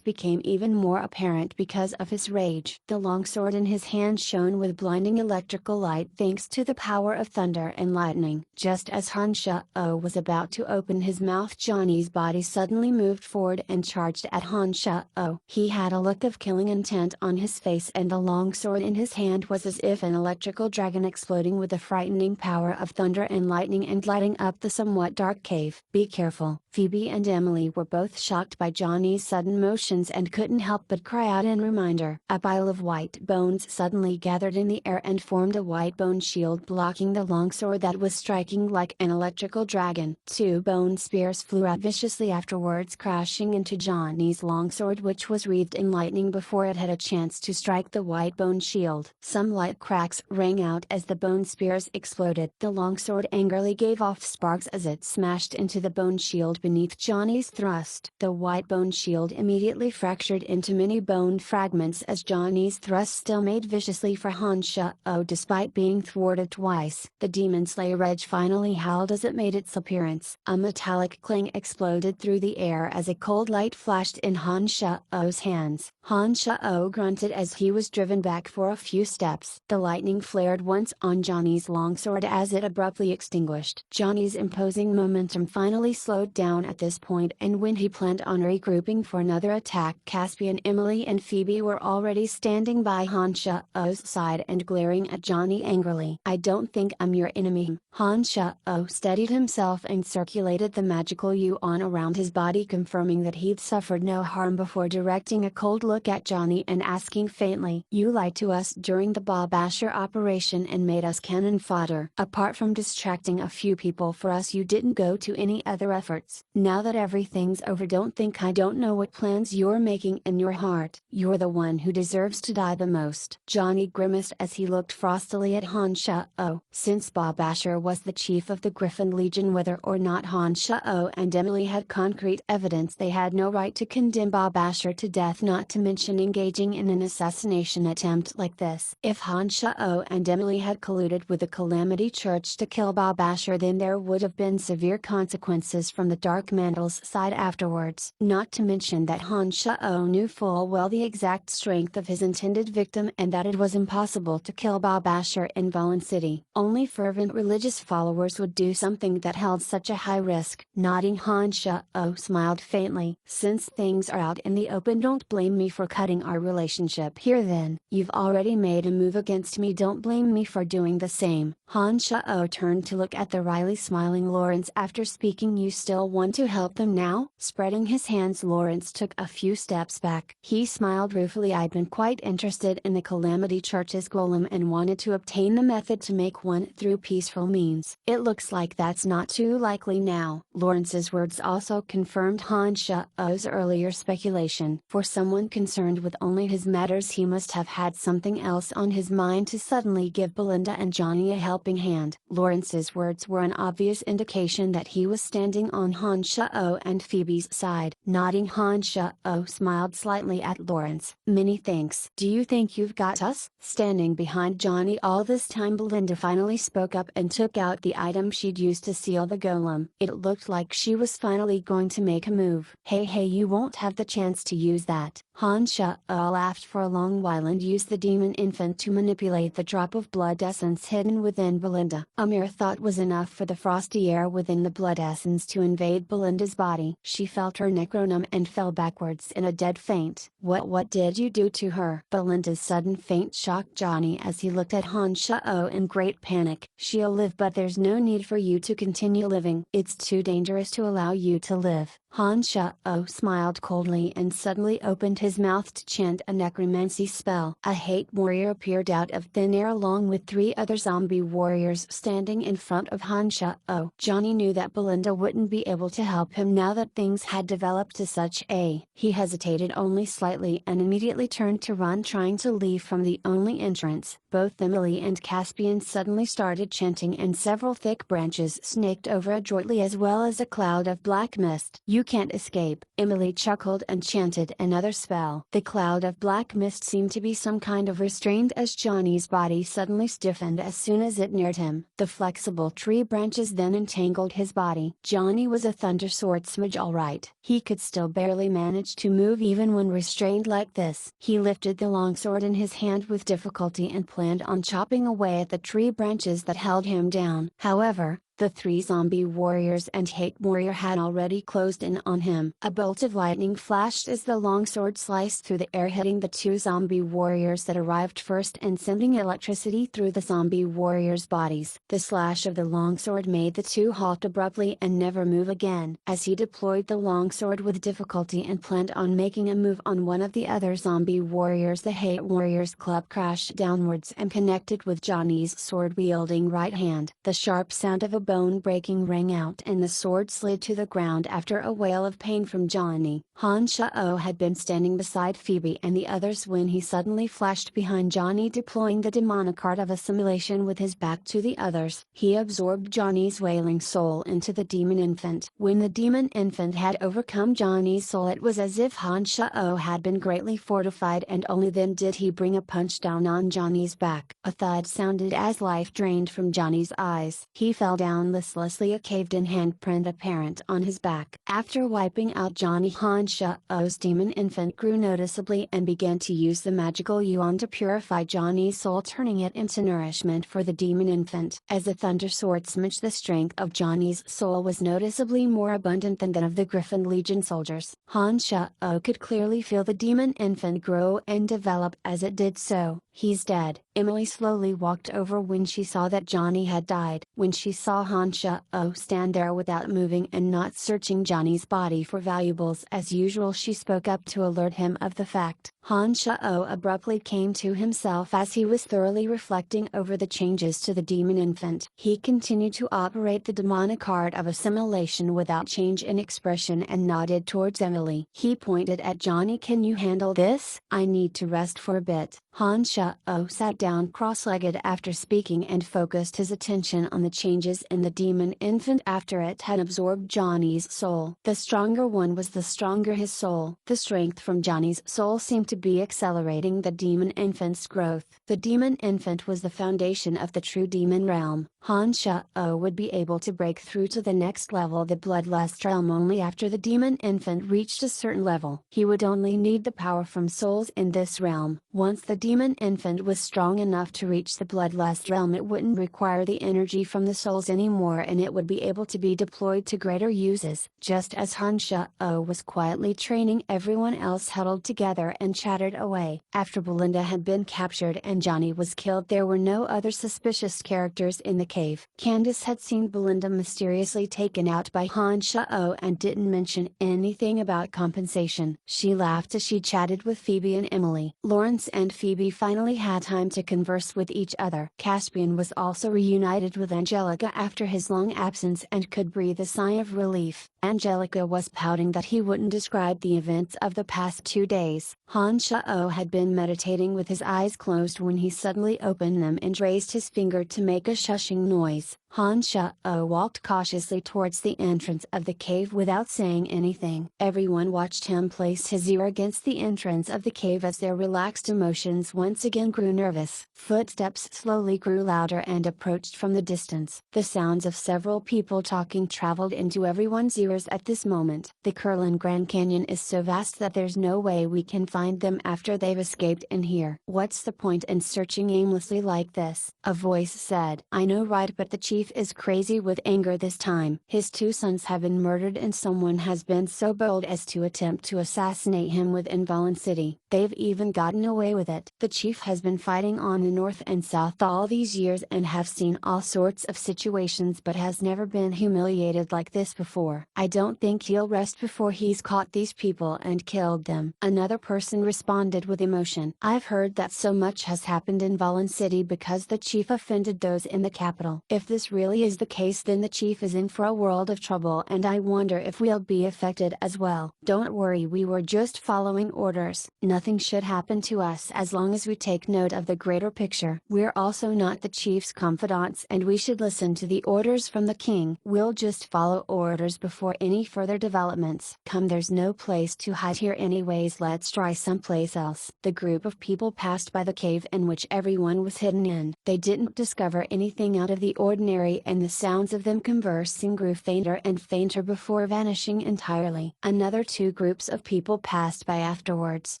became even more apparent because of his rage. The longsword in his hand shone with blinding electrical light thanks to the power of thunder and lightning. Just as Han Sha'o was about to open his mouth, Johnny's body suddenly moved forward and charged at Han Sha'o. He had a look of killing intent on his face, and the longsword in his hand was as if an electrical dragon exploding with the frightening power of thunder and lightning and lighting up the somewhat dark cave. "Be careful." Phoebe and Emily were both shocked by Johnny's sudden motions and couldn't help but cry out in reminder. A pile of white bones suddenly gathered in the air and formed a white bone shield blocking the longsword that was striking like an electrical dragon. 2 bone spears flew out viciously afterwards, crashing into Johnny's longsword, which was wreathed in lightning before it had a chance to strike the white bone shield. Some light cracks rang out as the bone spears exploded. The longsword angrily gave off sparks as it smashed into the bone shield beneath Johnny's thrust. The white bone shield immediately fractured into many bone fragments as Johnny's thrust still made viciously for Han Sha'o despite being thwarted twice. The Demon Slayer Edge finally howled as it made its appearance. A metallic clang exploded through the air as a cold light flashed in Han Sha'o's hands. Han Sha'o grunted as he was driven back for a few steps. The lightning flared once on Johnny's longsword as it abruptly extinguished. Johnny's imposing momentum finally slowed down at this point, and when he planned on regrouping for another attack, Caspian, Emily and Phoebe were already standing by Han Sha'o's side and glaring at Johnny angrily. "I don't think I'm your enemy." Han Sha'o steadied himself and circulated the magical yuan around his body, confirming that he'd suffered no harm before directing a cold look at Johnny and asking faintly, "You lied to us during the Bob Asher operation and made us cannon fodder. Apart from distracting a few people for us, you didn't go to any other efforts. Now that everything's over, don't think I don't know what plans you're making in your heart. You're the one who deserves to die the most." Johnny grimaced as he looked frostily at Han Sha'o. Since Bob Asher was the chief of the Griffin Legion, whether or not Han Sha'o and Emily had concrete evidence, they had no right to condemn Bob Asher to death, not to mention engaging in an assassination attempt like this. If Han Sha'o and Emily had colluded with the Calamity Church to kill Bob Asher, then there would have been severe consequences from the dark dark mantel's side afterwards. Not to mention that Han Shao knew full well the exact strength of his intended victim and that it was impossible to kill Bob Asher in Valen City. Only fervent religious followers would do something that held such a high risk. Nodding, Han Shao smiled faintly. Since things are out in the open, don't blame me for cutting our relationship here then. You've already made a move against me, don't blame me for doing the same. Han Shao turned to look at the wryly smiling Lawrence after speaking. You still want to help them now? Spreading his hands, Lawrence took a few steps back. He smiled ruefully. I'd been quite interested in the Calamity Church's golem and wanted to obtain the method to make one through peaceful means. It looks like that's not too likely now. Lawrence's words also confirmed Han Shao's earlier speculation. For someone concerned with only his matters, he must have had something else on his mind to suddenly give Belinda and Johnny a helping hand. Lawrence's words were an obvious indication that he was standing on Han Shao and Phoebe's side. Nodding, Han Shao smiled slightly at Lawrence. Many thanks. Do you think you've got us? Standing behind Johnny all this time, Belinda finally spoke up and took out the item she'd used to seal the golem. It looked like she was finally going to make a move. Hey, you won't have the chance to use that. Han Shao laughed for a long while and used the demon infant to manipulate the drop of blood essence hidden within Belinda. A mere thought was enough for the frosty air within the blood essence to invade Belinda's body. She felt her neck grow numb and fell backwards in a dead faint. What did you do to her? Belinda's sudden faint shocked Johnny as he looked at Han Shao in great panic. She'll live, but there's no need for you to continue living. It's too dangerous to allow you to live. Han Shao smiled coldly and suddenly opened his mouth to chant a necromancy spell. A hate warrior appeared out of thin air along with 3 other zombie warriors standing in front of Han Shao. Johnny knew that Belinda wouldn't be able to help him now that things had developed to such a. He hesitated only slightly and immediately turned to run, trying to leave from the only entrance. Both Emily and Caspian suddenly started chanting and several thick branches snaked over adroitly, as well as a cloud of black mist. You can't escape. Emily chuckled and chanted another spell. The cloud of black mist seemed to be some kind of restraint as Johnny's body suddenly stiffened as soon as it neared him. The flexible tree branches then entangled his body. Johnny was a thunder sword smudge all right. He could still barely manage to move even when restrained like this. He lifted the longsword in his hand with difficulty and planned on chopping away at the tree branches that held him down. However, the 3 zombie warriors and hate warrior had already closed in on him. A bolt of lightning flashed as the longsword sliced through the air, hitting the 2 zombie warriors that arrived first and sending electricity through the zombie warriors' bodies. The slash of the longsword made the 2 halt abruptly and never move again. As he deployed the longsword with difficulty and planned on making a move on one of the other zombie warriors, the hate warrior's club crashed downwards and connected with Johnny's sword-wielding right hand. The sharp sound of a bone breaking rang out and the sword slid to the ground after a wail of pain from Johnny. Han Shao had been standing beside Phoebe and the others when he suddenly flashed behind Johnny, deploying the demonic art of assimilation with his back to the others. He absorbed Johnny's wailing soul into the demon infant. When the demon infant had overcome Johnny's soul, it was as if Han Shao had been greatly fortified, and only then did he bring a punch down on Johnny's back. A thud sounded as life drained from Johnny's eyes. He fell down listlessly, a caved-in handprint apparent on his back. After wiping out Johnny, Han Shao's demon infant grew noticeably and began to use the magical yuan to purify Johnny's soul, turning it into nourishment for the demon infant. As the thunder sword smudged, the strength of Johnny's soul was noticeably more abundant than that of the Griffin Legion soldiers. Han Shao could clearly feel the demon infant grow and develop as it did so. He's dead. Emily slowly walked over when she saw that Johnny had died. When she saw Han Shao stand there without moving and not searching Johnny's body for valuables as usual, she spoke up to alert him of the fact. Han Shao abruptly came to himself as he was thoroughly reflecting over the changes to the demon infant. He continued to operate the demonic art of assimilation without change in expression and nodded towards Emily. He pointed at Johnny. Can you handle this? I need to rest for a bit. Han Shao sat down cross-legged after speaking and focused his attention on the changes in the demon infant after it had absorbed Johnny's soul. The stronger one was, the stronger his soul. The strength from Johnny's soul seemed to be accelerating the demon infant's growth. The demon infant was the foundation of the true demon realm. Han Sha-O would be able to break through to the next level, the Bloodlust realm, only after the demon infant reached a certain level. He would only need the power from souls in this realm. Once the demon infant was strong enough to reach the Bloodlust realm, it wouldn't require the energy from the souls anymore, and it would be able to be deployed to greater uses. Just as Han Sha-O was quietly training, everyone else huddled together and chattered away. After Belinda had been captured and Johnny was killed, there were no other suspicious characters in the cave. Candace had seen Belinda mysteriously taken out by Han Sha-O and didn't mention anything about compensation. She laughed as she chatted with Phoebe and Emily. Lawrence and Phoebe finally had time to converse with each other. Caspian was also reunited with Angelica after his long absence and could breathe a sigh of relief. Angelica was pouting that he wouldn't describe the events of the past 2 days. Han Sha-O had been meditating with his eyes closed when he suddenly opened them and raised his finger to make a shushing noise. Han Sha-O walked cautiously towards the entrance of the cave without saying anything. Everyone watched him place his ear against the entrance of the cave as their relaxed emotions once again grew nervous. Footsteps slowly grew louder and approached from the distance. The sounds of several people talking traveled into everyone's ears at this moment. The Kurlan Grand Canyon is so vast that there's no way we can find them after they've escaped in here. What's the point in searching aimlessly like this? A voice said. I know, right, but the chief is crazy with anger this time. His 2 sons have been murdered and someone has been so bold as to attempt to assassinate him within Valen City. They've even gotten away with it. The chief has been fighting on the north and south all these years and have seen all sorts of situations, but has never been humiliated like this before. I don't think he'll rest before he's caught these people and killed them. Another person responded with emotion. I've heard that so much has happened in Valen City because the chief offended those in the capital. If this really is the case, then the chief is in for a world of trouble, and I wonder if we'll be affected as well. Don't worry, we were just following orders. Nothing should happen to us as long as we take note of the greater picture. We're also not the chief's confidants and we should listen to the orders from the king. We'll just follow orders before any further developments. Come, there's no place to hide here anyways, let's try someplace else. The group of people passed by the cave in which everyone was hidden in. They didn't discover anything out of the ordinary, and the sounds of them conversing grew fainter and fainter before vanishing entirely. Another 2 groups of people passed by afterwards.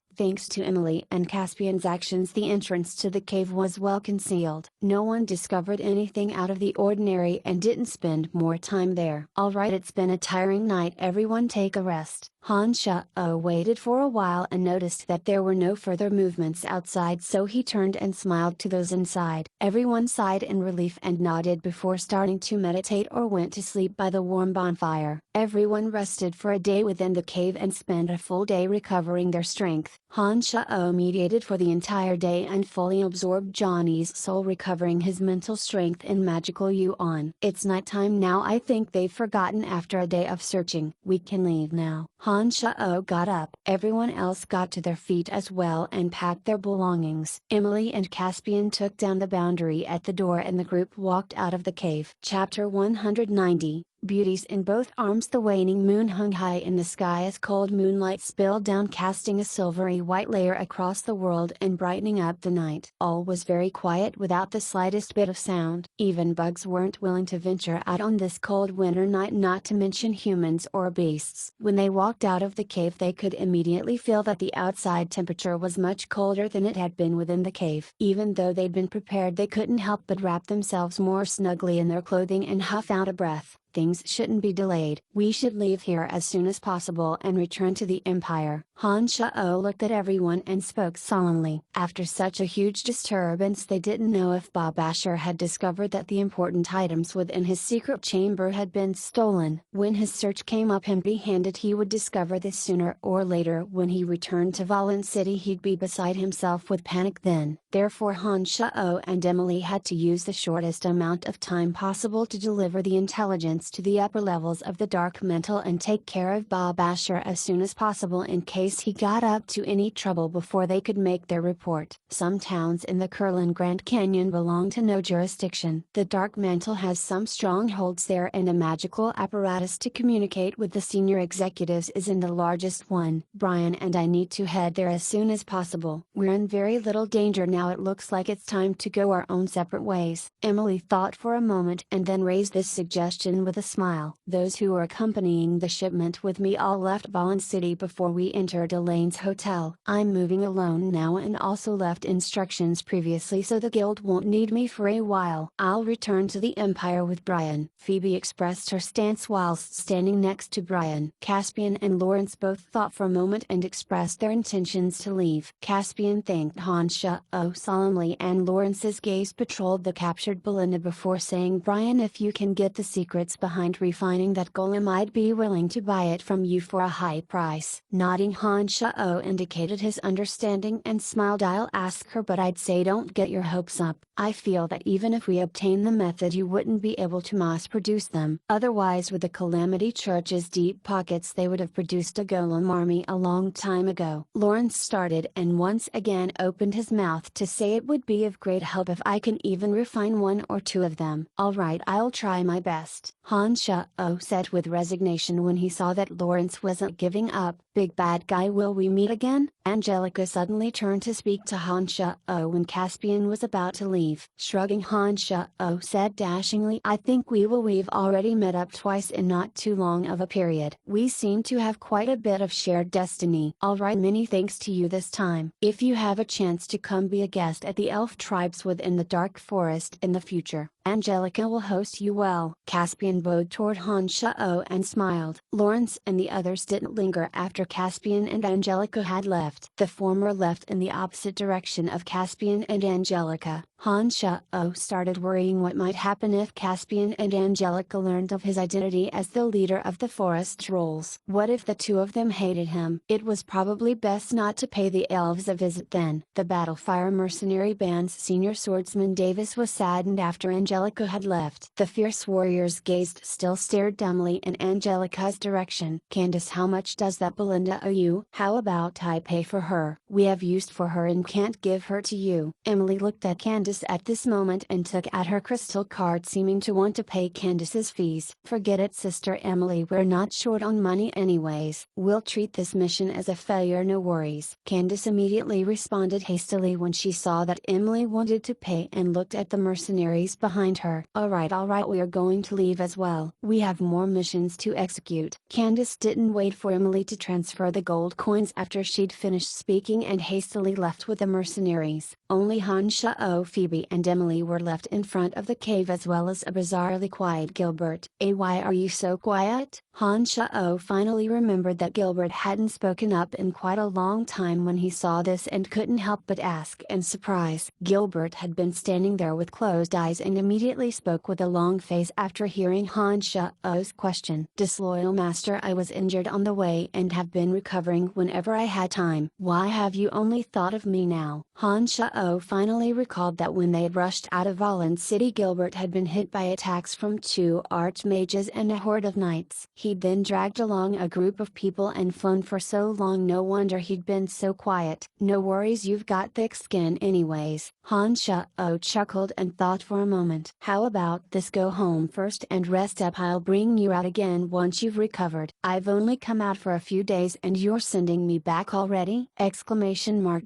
Thanks to Emily and Caspian's actions, the entrance to the cave was well concealed. No one discovered anything out of the ordinary and didn't spend more time there. Alright, it's been a tiring night, everyone take a rest. Han Sha-O waited for a while and noticed that there were no further movements outside, so he turned and smiled to those inside. Everyone sighed in relief and nodded before starting to meditate or went to sleep by the warm bonfire. Everyone rested for a day within the cave and spent a full day recovering their strength. Han Sha-O mediated for the entire day and fully absorbed Johnny's soul, recovering his mental strength and magical yuan. It's nighttime now. I think they've forgotten after a day of searching. We can leave now. Han Sha-O got up. Everyone else got to their feet as well and packed their belongings. Emily and Caspian took down the boundary at the door and the group walked out of the cave. Chapter 190. Beauties in both arms. The waning moon hung high in the sky as cold moonlight spilled down, casting a silvery white layer across the world and brightening up the night. All was very quiet without the slightest bit of sound. Even bugs weren't willing to venture out on this cold winter night, not to mention humans or beasts. When they walked out of the cave, they could immediately feel that the outside temperature was much colder than it had been within the cave. Even though they'd been prepared, they couldn't help but wrap themselves more snugly in their clothing and huff out a breath. Things shouldn't be delayed. We should leave here as soon as possible and return to the Empire. Han Sha-O looked at everyone and spoke solemnly. After such a huge disturbance, they didn't know if Bob Asher had discovered that the important items within his secret chamber had been stolen. When his search came up empty-handed, he would discover this sooner or later. When he returned to Valen City, he'd be beside himself with panic then. Therefore Han Sha-O and Emily had to use the shortest amount of time possible to deliver the intelligence to the upper levels of the dark mental and take care of Bob Asher as soon as possible in case he got up to any trouble before they could make their report. Some towns in the Kurlan Grand Canyon belong to no jurisdiction. The dark mental has some strongholds there, and a magical apparatus to communicate with the senior executives is in the largest one. Brian and I need to head there as soon as possible. We're in very little danger now. now it looks like it's time to go our own separate ways. Emily thought for a moment and then raised this suggestion with a smile. Those who were accompanying the shipment with me all left Volin City before we entered Elaine's hotel. I'm moving alone now and also left instructions previously so the guild won't need me for a while. I'll return to the Empire with Brian. Phoebe expressed her stance whilst standing next to Brian. Caspian and Lawrence both thought for a moment and expressed their intentions to leave. Caspian thanked Han Sha-Oh solemnly and Lawrence's gaze patrolled the captured Belinda before saying, Brian, if you can get the secrets behind refining that golem, I'd be willing to buy it from you for a high price. Nodding, Han Sha-Oh indicated his understanding and smiled. I'll ask her, but I'd say don't get your hopes up. I feel that even if we obtain the method you wouldn't be able to mass produce them. Otherwise, with the Calamity Church's deep pockets, they would have produced a golem army a long time ago. Lawrence started and once again opened his mouth to say it would be of great help if I can even refine one or two of them. Alright, I'll try my best, Han Sha-Oh said with resignation when he saw that Lawrence wasn't giving up. Big bad guy, will we meet again? Angelica suddenly turned to speak to Han Sha-Oh when Caspian was about to leave. Shrugging, Han Sha-Oh said dashingly, I think we will. We've already met up twice in not too long of a period. We seem to have quite a bit of shared destiny. Alright, many thanks to you this time. If you have a chance to come be a guest at the elf tribes within the Dark Forest in the future, Angelica will host you well. Caspian bowed toward Han Sha-Oh and smiled. Lawrence and the others didn't linger after Caspian and Angelica had left. The former left in the opposite direction of Caspian and Angelica. Han Sha-Oh started worrying what might happen if Caspian and Angelica learned of his identity as the leader of the forest trolls. What if the two of them hated him? It was probably best not to pay the elves a visit then. The Battlefire Mercenary Band's senior swordsman Davis was saddened after Angelica had left. The fierce warrior's gaze still stared dumbly in Angelica's direction. Candace, how much does that Belinda owe you? How about I pay for her? We have used for her and can't give her to you. Emily looked at Candace at this moment and took out her crystal card, seeming to want to pay Candace's fees. Forget it, Sister Emily, we're not short on money anyways. We'll treat this mission as a failure, no worries. Candace immediately responded hastily when she saw that Emily wanted to pay and looked at the mercenaries behind her. Alright, we are going to leave as well. We have more missions to execute. Candace didn't wait for Emily to transfer the gold coins after she'd finished speaking and hastily left with the mercenaries. Only Han Sha-Oh, Phoebe and Emily were left in front of the cave, as well as a bizarrely quiet Gilbert. Why are you so quiet? Han Sha-Oh finally remembered that Gilbert hadn't spoken up in quite a long time when he saw this and couldn't help but ask in surprise. Gilbert had been standing there with closed eyes and immediately spoke with a long face after hearing Han Sha-Oh's question. Disloyal master, I was injured on the way and have been recovering whenever I had time. Why have you only thought of me now? Han Sha-Oh finally recalled that when they had rushed out of Volin City, Gilbert had been hit by attacks from 2 archmages and a horde of knights. He'd then dragged along a group of people and flown for so long, no wonder he'd been so quiet. No worries, you've got thick skin anyways. Han Sha-Oh chuckled and thought for a moment. How about this, go home first and rest up, I'll bring you out again once you've recovered. I've only come out for a few days and you're sending me back already?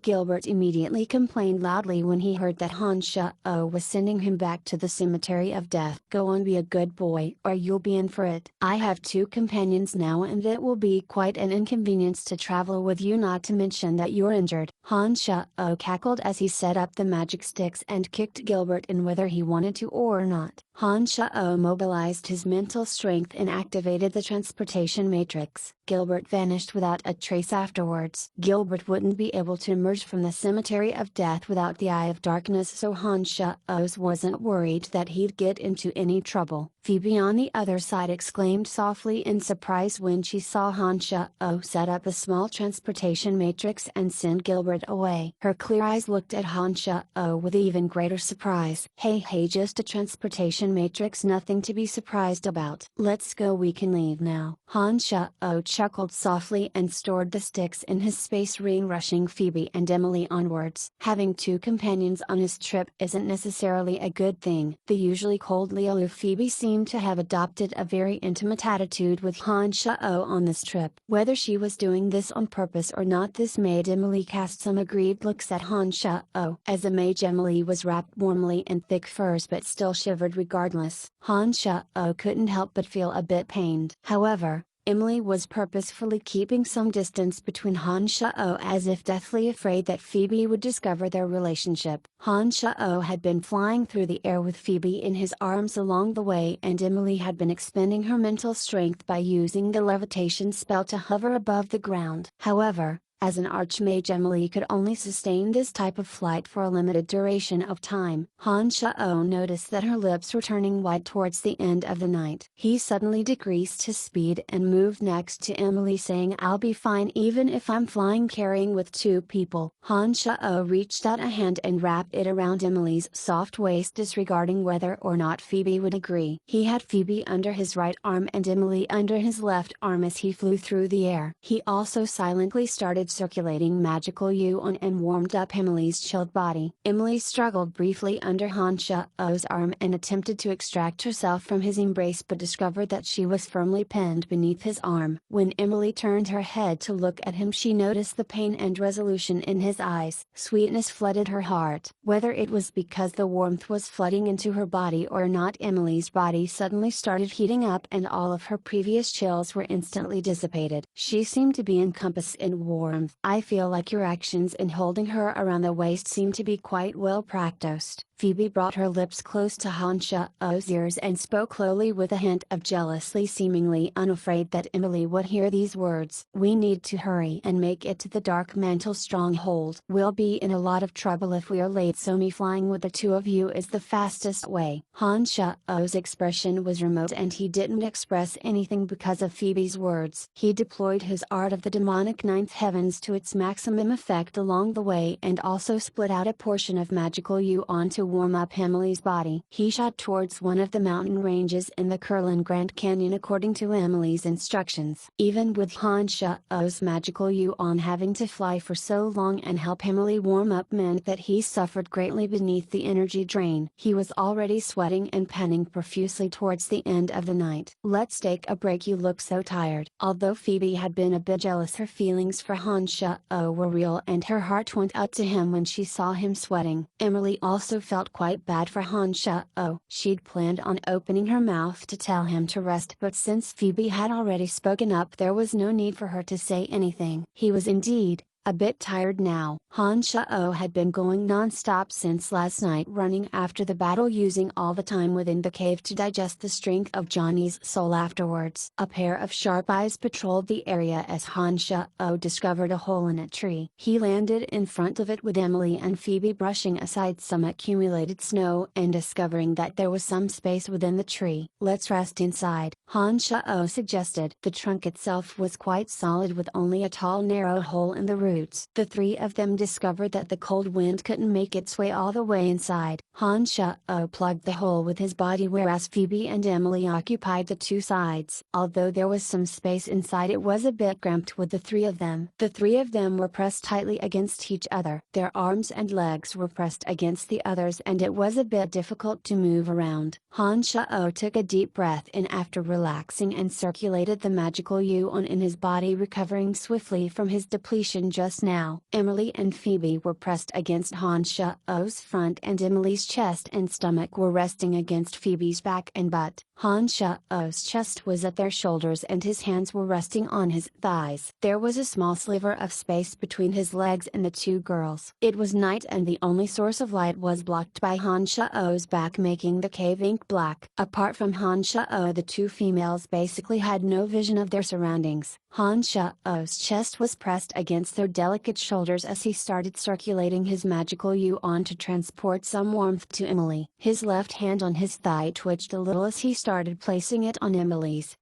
Gilbert immediately complained loudly when he heard that Han Sha-Oh was sending him back to the cemetery of death. Go on, be a good boy or you'll be in for it. I have 2 companions now and it will be quite an inconvenience to travel with you, not to mention that you're injured. Han Sha-Oh cackled as he set up the magic sticks and kicked Gilbert in whether he wanted to or not. Han Sha-Oh mobilized his mental strength and activated the transportation matrix. Gilbert vanished without a trace afterwards. Gilbert wouldn't be able to emerge from the cemetery of death without the Eye of Darkness, so Han Sha-Oh wasn't worried that he'd get into any trouble. Phoebe on the other side exclaimed softly in surprise when she saw Han Sha-Oh set up a small transportation matrix and send Gilbert away. Her clear eyes looked at Han Sha-Oh with even greater surprise. Hey, just a transportation matrix, nothing to be surprised about. Let's go, we can leave now. Han Sha-Oh chuckled softly and stored the sticks in his space ring, rushing Phoebe and Emily onwards. Having 2 companions on his trip isn't necessarily a good thing. The usually coldly aloof Phoebe seemed to have adopted a very intimate attitude continued with Han Shao on this trip. Whether she was doing this on purpose or not, this made Emily cast some aggrieved looks at Han Shao. As a mage, Emily was wrapped warmly in thick furs but still shivered regardless. Han Shao couldn't help but feel a bit pained. However, Emily was purposefully keeping some distance between Han Shao, as if deathly afraid that Phoebe would discover their relationship. Han Shao had been flying through the air with Phoebe in his arms along the way, and Emily had been expending her mental strength by using the levitation spell to hover above the ground. However, as an archmage, Emily could only sustain this type of flight for a limited duration of time. Han Shao noticed that her lips were turning white towards the end of the night. He suddenly decreased his speed and moved next to Emily, saying, "I'll be fine even if I'm flying carrying with two people." Han Shao reached out a hand and wrapped it around Emily's soft waist, disregarding whether or not Phoebe would agree. He had Phoebe under his right arm and Emily under his left arm as he flew through the air. He also silently started circulating magical yuan and warmed up Emily's chilled body. Emily struggled briefly under Han Shao's arm and attempted to extract herself from his embrace, but discovered that she was firmly pinned beneath his arm. When Emily turned her head to look at him, she noticed the pain and resolution in his eyes. Sweetness flooded her heart. Whether it was because the warmth was flooding into her body or not, Emily's body suddenly started heating up and all of her previous chills were instantly dissipated. She seemed to be encompassed in warmth. "I feel like your actions in holding her around the waist seem to be quite well practiced." Phoebe brought her lips close to Han Shao's ears and spoke lowly with a hint of jealousy, seemingly unafraid that Emily would hear these words. "We need to hurry and make it to the Dark Mantle stronghold. We'll be in a lot of trouble if we are late, so me flying with the two of you is the fastest way." Han Shao's expression was remote and he didn't express anything because of Phoebe's words. He deployed his art of the demonic ninth heavens to its maximum effect along the way and also split out a portion of magical yuan to warm up Emily's body. He shot towards one of the mountain ranges in the Kurlan Grand Canyon according to Emily's instructions. Even with Han Shao's magical yuan, having to fly for so long and help Emily warm up meant that he suffered greatly beneath the energy drain. He was already sweating and panting profusely towards the end of the night. "Let's take a break, you look so tired." Although Phoebe had been a bit jealous, her feelings for Han Shao were real and her heart went out to him when she saw him sweating. Emily also felt quite bad for Han Shao. She'd planned on opening her mouth to tell him to rest, but since Phoebe had already spoken up, there was no need for her to say anything. He was indeed a bit tired now. Han Shao had been going non-stop since last night, running after the battle, using all the time within the cave to digest the strength of Johnny's soul afterwards. A pair of sharp eyes patrolled the area as Han Shao discovered a hole in a tree. He landed in front of it with Emily and Phoebe brushing aside some accumulated snow and discovering that there was some space within the tree. "Let's rest inside," Han Shao suggested. The trunk itself was quite solid with only a tall narrow hole in the root. The three of them discovered that the cold wind couldn't make its way all the way inside. Han Shao plugged the hole with his body, whereas Phoebe and Emily occupied the two sides. Although there was some space inside, it was a bit cramped with the three of them. The three of them were pressed tightly against each other. Their arms and legs were pressed against the others and it was a bit difficult to move around. Han Shao took a deep breath in after relaxing and circulated the magical yuan in his body, recovering swiftly from his depletion just now. Emily and Phoebe were pressed against Han Shao's front and Emily's chest and stomach were resting against Phoebe's back and butt. Han Shao's chest was at their shoulders and his hands were resting on his thighs. There was a small sliver of space between his legs and the two girls. It was night and the only source of light was blocked by Han Shao's back, making the cave ink black. Apart from Han Shao, the two females basically had no vision of their surroundings. Han Shao's chest was pressed against their delicate shoulders as he started circulating his magical yuan to transport some warmth to Emily. His left hand on his thigh twitched a little as he started placing it on Emily's.